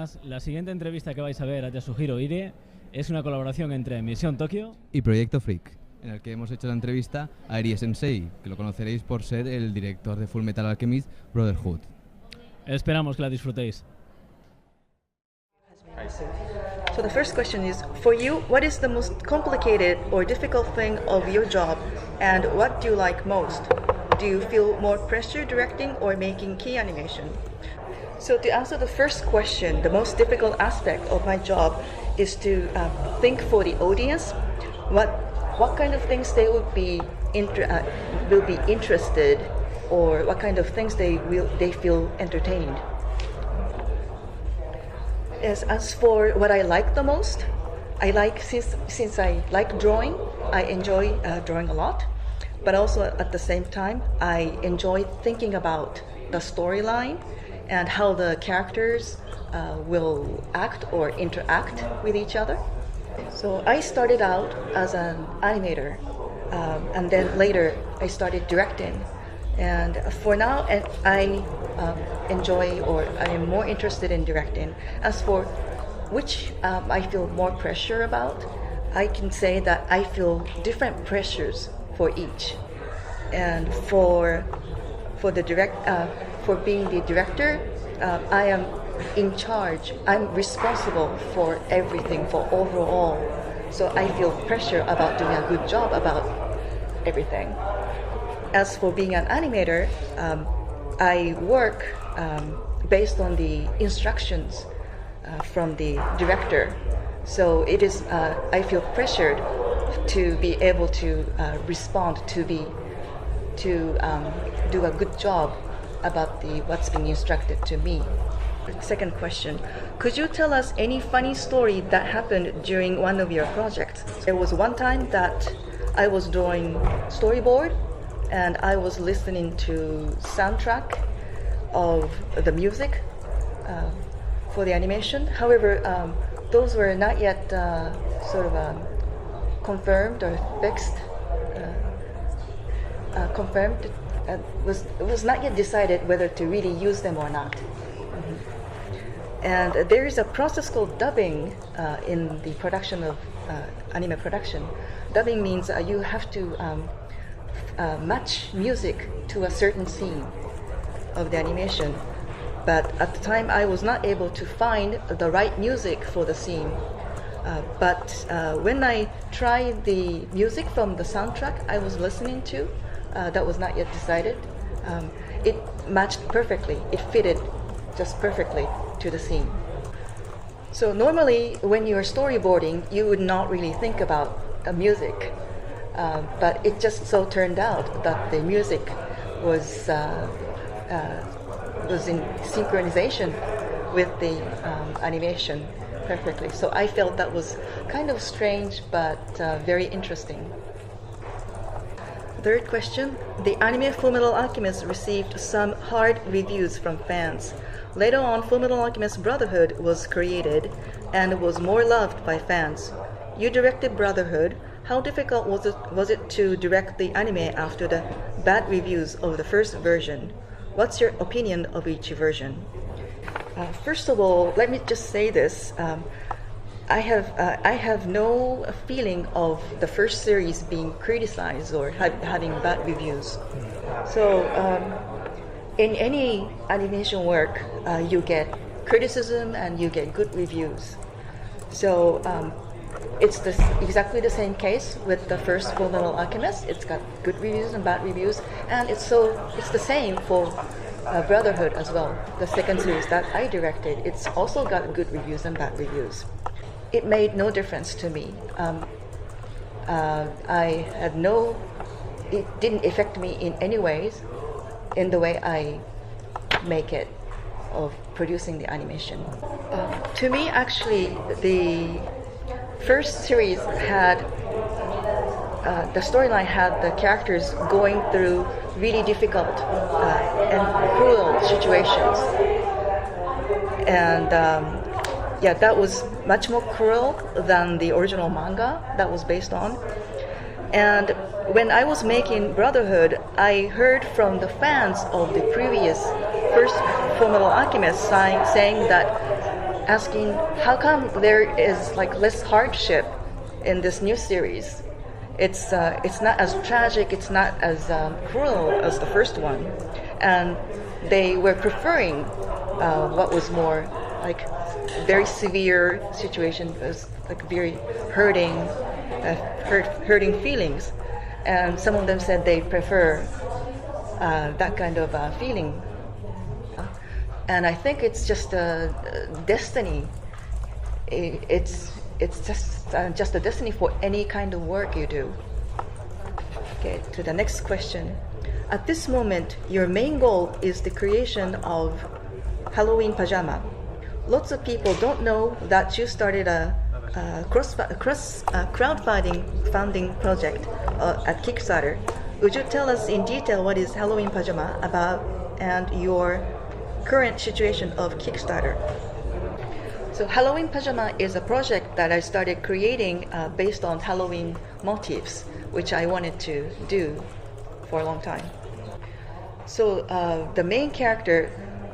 buenas. La siguiente entrevista que vais a ver a Yasuhiro Irie es una colaboración entre Misión Tokyo y Proyecto Freak, en el que hemos hecho la entrevista a Irie Sensei, que lo conoceréis por ser el director de Full Metal Alchemist Brotherhood. Esperamos que la disfrutéis. So the first question is, for you, what is the most complicated or difficult thing of your job, and what do you like most? Do you feel more pressure directing or making key animation? So to answer the first question, the most difficult aspect of my job is to think for the audience what kind of things they would be will be interested, or what kind of things they feel entertained. As for what I like the most, I like since I like drawing, I enjoy drawing a lot, but also at the same time I enjoy thinking about the storyline and how the characters will act or interact with each other. So I started out as an animator, and then later I started directing. And for now, I enjoy, or I am more interested in directing. As for which I feel more pressure about, I can say that I feel different pressures for each. And for being the director, I am in charge. I'm responsible for everything, for overall. So I feel pressure about doing a good job about everything. As for being an animator, I work based on the instructions from the director. So it is I feel pressured to be able to respond, to do a good job about what's being instructed to me. Second question, could you tell us any funny story that happened during one of your projects? There was one time that I was drawing storyboard and I was listening to soundtrack of the music for the animation. However, those were not yet confirmed or fixed. Confirmed. It was not yet decided whether to really use them or not. And there is a process called dubbing in the production of anime production. Dubbing means you have to match music to a certain scene of the animation. But at the time I was not able to find the right music for the scene. But when I tried the music from the soundtrack I was listening to, that was not yet decided, it matched perfectly. It fitted just perfectly to the scene. So normally when you're storyboarding, you would not really think about music. But it just so turned out that the music was in synchronization with the animation perfectly. So I felt that was kind of strange, but very interesting. Third question, the anime Fullmetal Alchemist received some hard reviews from fans. Later on, Fullmetal Alchemist Brotherhood was created and was more loved by fans. You directed Brotherhood. How difficult was it to direct the anime after the bad reviews of the first version? What's your opinion of each version? First of all, let me just say this. I have no feeling of the first series being criticized or having bad reviews. So in any animation work, you get criticism and you get good reviews. So it's exactly the same case with the first Fullmetal Alchemist. It's got good reviews and bad reviews, and it's the same for Brotherhood as well. The second series that I directed, it's also got good reviews and bad reviews. It made no difference to me. It didn't affect me in any ways in the way I make it of producing the animation. To me, actually, the first series had the storyline had the characters going through really difficult and cruel situations, and that was much more cruel than the original manga that was based on. And when I was making Brotherhood, I heard from the fans of the previous first Fullmetal Alchemist saying that asking how come there is like less hardship in this new series. It's not as tragic, it's not as cruel as the first one, and they were preferring what was more like very severe situation, was like very hurting feelings, and some of them said they prefer that kind of feeling. And I think it's just a destiny. It's just a destiny for any kind of work you do. Okay, to the next question. At this moment, your main goal is the creation of Halloween pajama. Lots of people don't know that you started a crowdfunding project at Kickstarter. Would you tell us in detail what is Halloween pajama about and your current situation of Kickstarter? So Halloween pajama is a project that I started creating based on Halloween motifs, which I wanted to do for a long time. So the main character,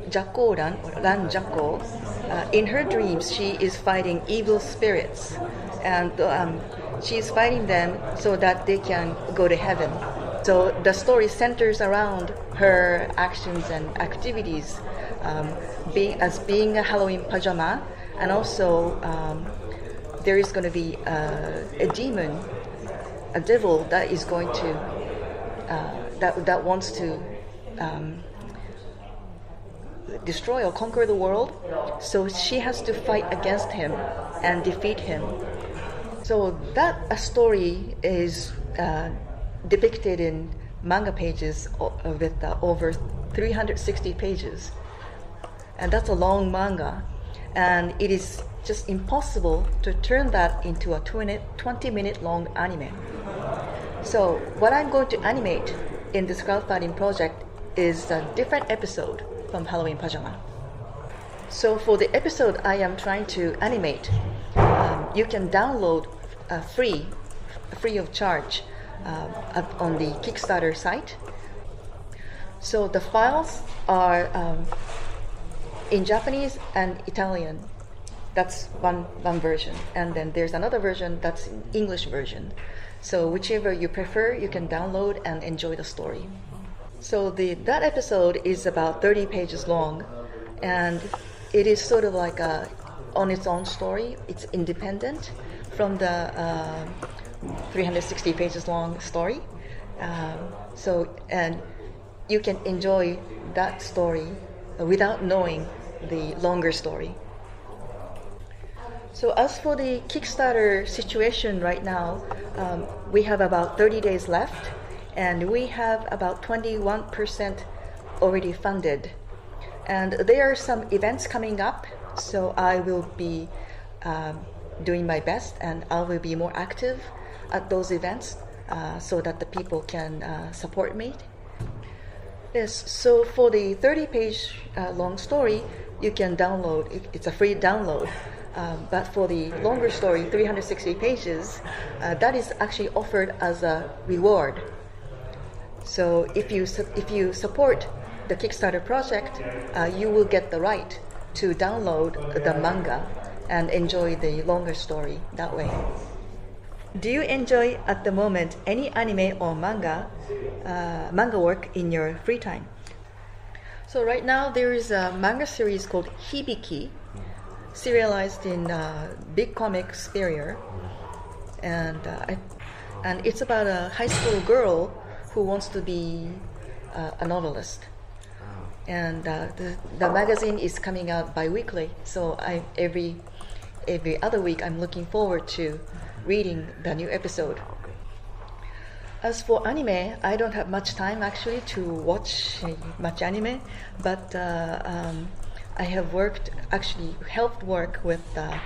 Jakko Ran Jakko, in her dreams she is fighting evil spirits, and she is fighting them so that they can go to heaven. So the story centers around her actions and activities, being a Halloween pajama, and also there is going to be a demon, a devil that is going to that wants to destroy or conquer the world. So she has to fight against him and defeat him. So that story is depicted in manga pages with over 360 pages, and that's a long manga, and it is just impossible to turn that into a 20-minute long anime. So what I'm going to animate in this crowdfunding project is a different episode from Halloween pajama. So for the episode I am trying to animate, you can download free of charge on the Kickstarter site. So the files are in Japanese and Italian. That's one version, and then there's another version that's an English version. So whichever you prefer, you can download and enjoy the story. So that episode is about 30 pages long, and it is sort of like on its own story. It's independent from the 360 pages long story. And you can enjoy that story without knowing the longer story. So as for the Kickstarter situation right now, we have about 30 days left, and we have about 21% already funded. And there are some events coming up, so I will be doing my best, and I will be more active at those events so that the people can support me. Yes, so for the 30-page long story, you can download, it's a free download. But for the longer story, 360 pages, that is actually offered as a reward. So if you support the Kickstarter project, you will get the right to download the manga and enjoy the longer story that way. Do you enjoy at the moment any anime or manga work in your free time? So right now there is a manga series called Hibiki, serialized in Big Comic Superior, and it's about a high school girl who wants to be a novelist. And the magazine is coming out bi-weekly, so every other week I'm looking forward to reading the new episode. As for anime, I don't have much time actually to watch much anime, but I have helped work with a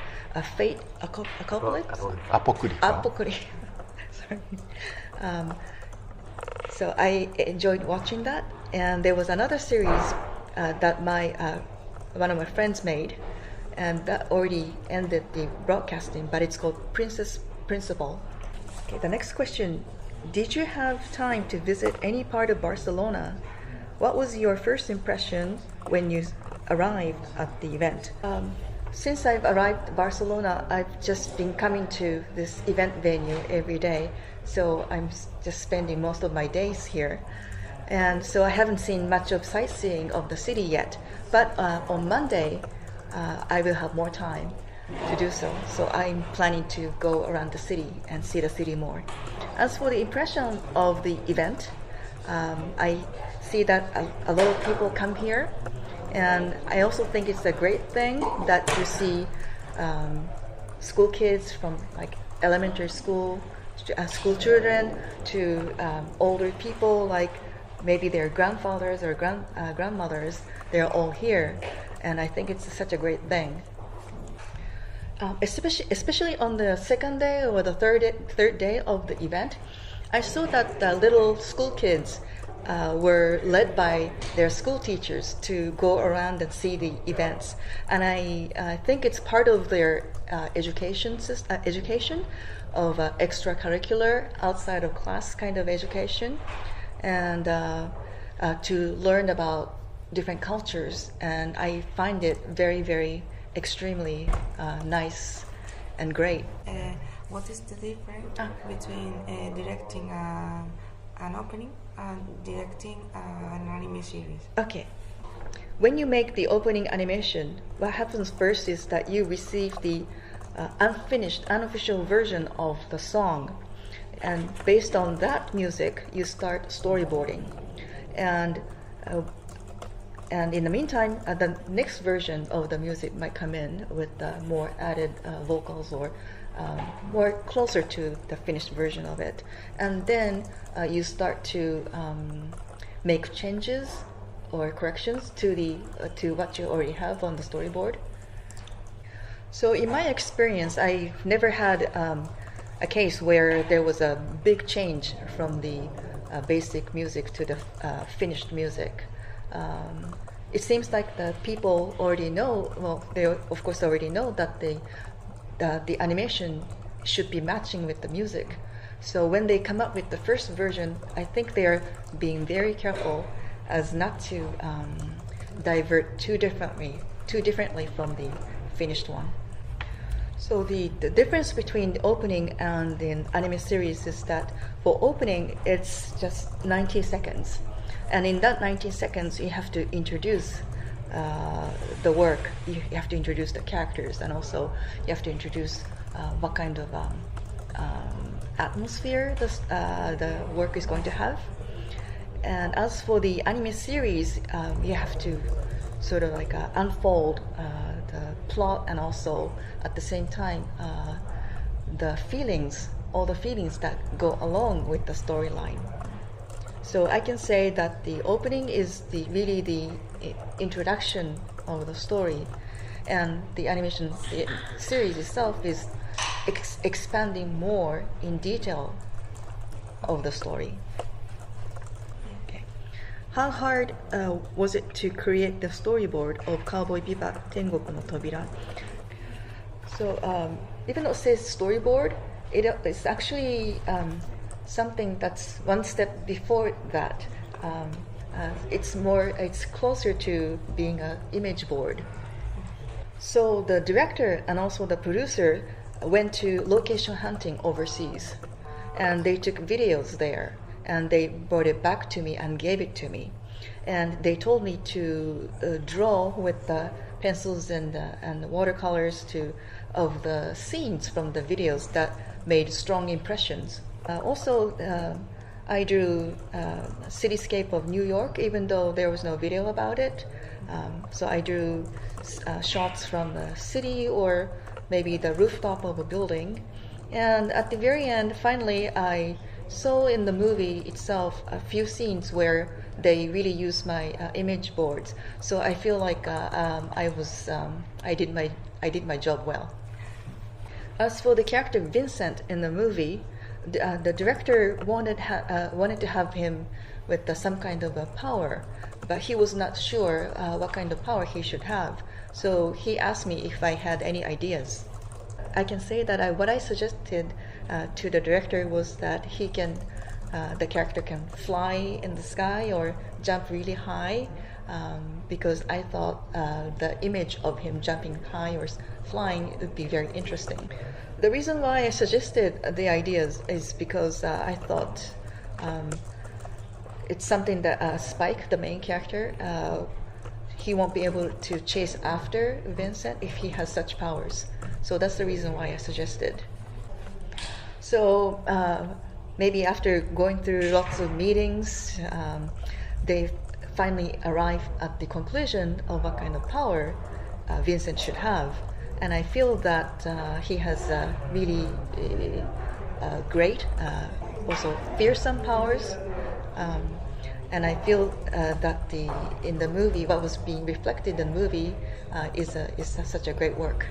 Fate Apocalypse. Apocrypha. Sorry. So I enjoyed watching that, and there was another series that one of my friends made, and that already ended the broadcasting, but it's called Princess Principal. Okay, the next question: did you have time to visit any part of Barcelona? What was your first impression when you arrived at the event? Since I've arrived in Barcelona, I've just been coming to this event venue every day. So I'm just spending most of my days here. And so I haven't seen much of sightseeing of the city yet. But on Monday, I will have more time to do so. So I'm planning to go around the city and see the city more. As for the impression of the event, I see that a lot of people come here. And I also think it's a great thing that you see school kids from like elementary school, school children to older people, like maybe their grandfathers or grandmothers. They're all here, and I think it's such a great thing. Especially on the second day or the third day of the event, I saw that the little school kids were led by their school teachers to go around and see the events, and I think it's part of their education of extracurricular, outside of class kind of education, and to learn about different cultures. And I find it very, very extremely nice and great. What is the difference between directing an opening and directing an anime series? Okay. When you make the opening animation, what happens first is that you receive the unfinished, unofficial version of the song. And based on that music, you start storyboarding. And in the meantime, the next version of the music might come in with more added vocals or more closer to the finished version of it. And then you start to make changes or corrections to what you already have on the storyboard. So in my experience, I never had a case where there was a big change from the basic music to the finished music. It seems like the people already know, well, they of course already know that the animation should be matching with the music. So when they come up with the first version, I think they're being very careful as not to divert too differently from the finished one. So the difference between the opening and the anime series is that for opening, it's just 90 seconds. And in that 90 seconds, you have to introduce the work. You have to introduce the characters, and also you have to introduce what kind of atmosphere the work is going to have. And as for the anime series, you have to sort of like unfold the plot, and also at the same time the feelings, all the feelings that go along with the storyline. So I can say that the opening is really the introduction of the story, and the animation series itself is expanding more in detail of the story. Okay. How hard was it to create the storyboard of Cowboy Bebop Tengoku no Tobira? So even though it says storyboard, it's actually something that's one step before that. It's closer to being an image board. So the director and also the producer went to location hunting overseas, and they took videos there, and they brought it back to me and gave it to me. And they told me to draw with the pencils and watercolors of the scenes from the videos that made strong impressions. Also, I drew a cityscape of New York, even though there was no video about it. So I drew shots from the city or maybe the rooftop of a building. And at the very end, finally, I saw in the movie itself a few scenes where they really used my image boards. So I feel like I did my job well. As for the character Vincent in the movie, the director wanted to have him with some kind of a power, but he was not sure what kind of power he should have. So he asked me if I had any ideas. I can say that what I suggested to the director was that the character can fly in the sky or jump really high, because I thought the image of him jumping high or flying would be very interesting. The reason why I suggested the ideas is because I thought it's something that Spike, the main character, he won't be able to chase after Vincent if he has such powers. So that's the reason why I suggested. So maybe after going through lots of meetings, they finally arrive at the conclusion of what kind of power Vincent should have. And I feel that he has really great, also fearsome powers. And I feel that in the movie, what was being reflected in the movie is such a great work.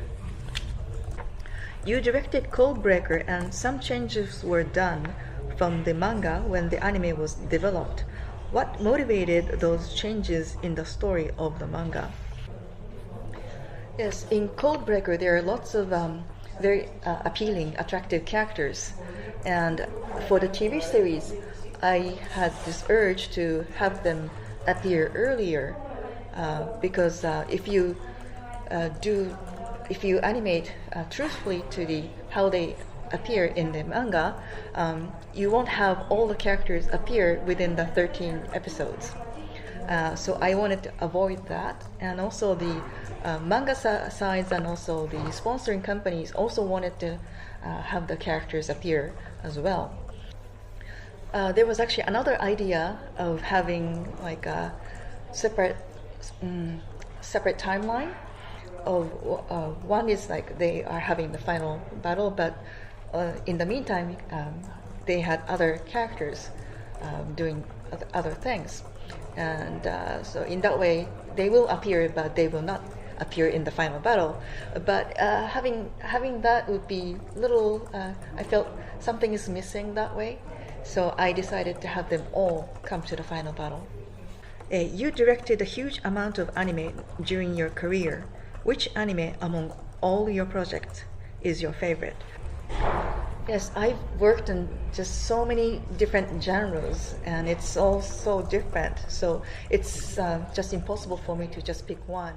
You directed Codebreaker, and some changes were done from the manga when the anime was developed. What motivated those changes in the story of the manga? Yes, in Codebreaker there are lots of very appealing, attractive characters. And for the TV series, I had this urge to have them appear earlier because if you animate truthfully to how they appear in the manga, you won't have all the characters appear within the 13 episodes. So I wanted to avoid that, and also the manga sides and also the sponsoring companies also wanted to have the characters appear as well. There was actually another idea of having like a separate timeline. One is like they are having the final battle, but in the meantime, they had other characters doing other things, and so in that way, they will appear, but they will not appear in the final battle. But having that would be little. I felt something is missing that way. So I decided to have them all come to the final battle. You directed a huge amount of anime during your career. Which anime among all your projects is your favorite? Yes, I've worked in just so many different genres, and it's all so different. So it's just impossible for me to just pick one.